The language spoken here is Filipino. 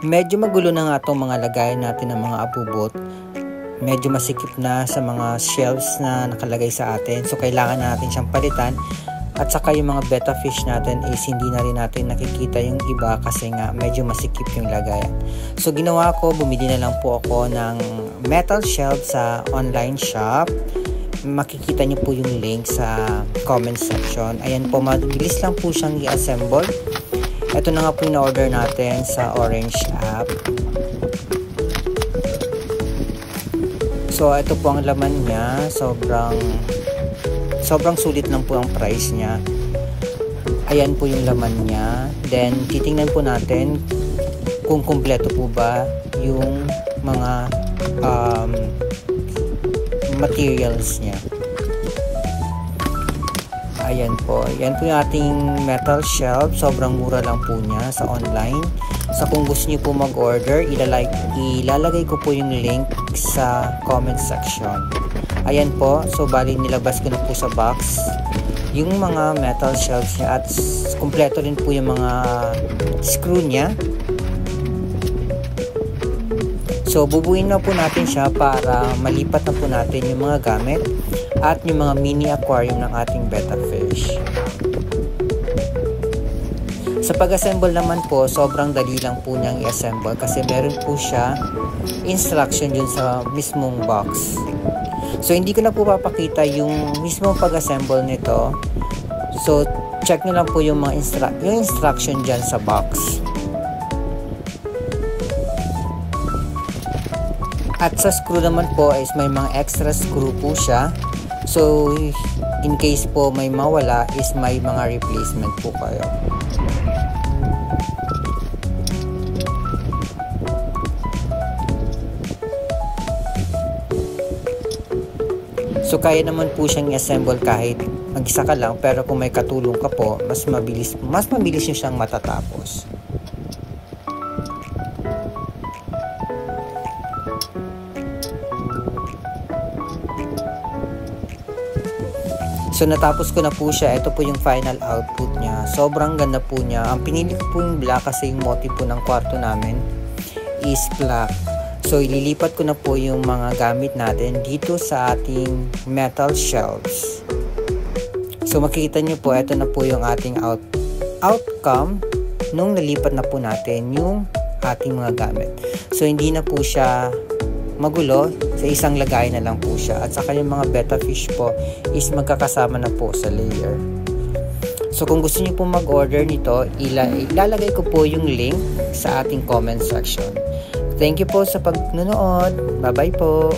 Medyo magulo na nga itong mga lagayan natin ng mga abubot. Medyo masikip na sa mga shelves na nakalagay sa atin. So kailangan natin siyang palitan. At saka yung mga betta fish natin is hindi na rin natin nakikita yung iba kasi nga medyo masikip yung lagayan. So ginawa ko, bumili na lang po ako ng metal shelf sa online shop. Makikita niyo po yung link sa comment section. Ayan po, mabilis lang po siyang i-assemble. Ito na nga po yung order natin sa Orange app. So ito po ang laman niya. Sobrang sulit lang po ang price niya. Ayan po yung laman niya. Then titingnan po natin kung kumpleto po ba yung mga materials niya. Ayan po. Yan po yung ating metal shelf. Sobrang mura lang po niya sa online. So kung gusto niyo po mag-order, ilalagay ko po yung link sa comment section. Ayan po. So bali nilabas ko na po sa box yung mga metal shelves niya at kumpleto rin po yung mga screw niya. So bubuin na po natin siya para malipat na po natin yung mga gamit at yung mga mini aquarium ng ating betta fish. Sa pag-assemble naman po, sobrang dali lang po niyang i-assemble kasi meron po siya instruction dun sa mismong box. So hindi ko na po papakita yung mismong pag-assemble nito. So check nyo lang po yung mga instruction dyan sa box. At sa screw naman po is may mga extra screw po siya. So in case po may mawala is may mga replacement po kayo. So kaya naman po siyang i-assemble kahit mag-isa ka lang, pero kung may katulong ka po, mas mabilis nyo siyang matatapos. So natapos ko na po siya. Ito po yung final output niya. Sobrang ganda po niya. Ang pinili ko po yung black kasi yung motif po ng kwarto namin is black. So ililipat ko na po yung mga gamit natin dito sa ating metal shelves. So makikita nyo po, ito na po yung ating outcome nung nalipat na po natin yung ating mga gamit. So hindi na po siya magulo, sa isang lagay na lang po siya. At saka yung mga betta fish po is magkakasama na po sa layer. So kung gusto niyo po mag-order nito, ilalagay ko po yung link sa ating comment section. Thank you po sa pagnunood. Bye-bye po.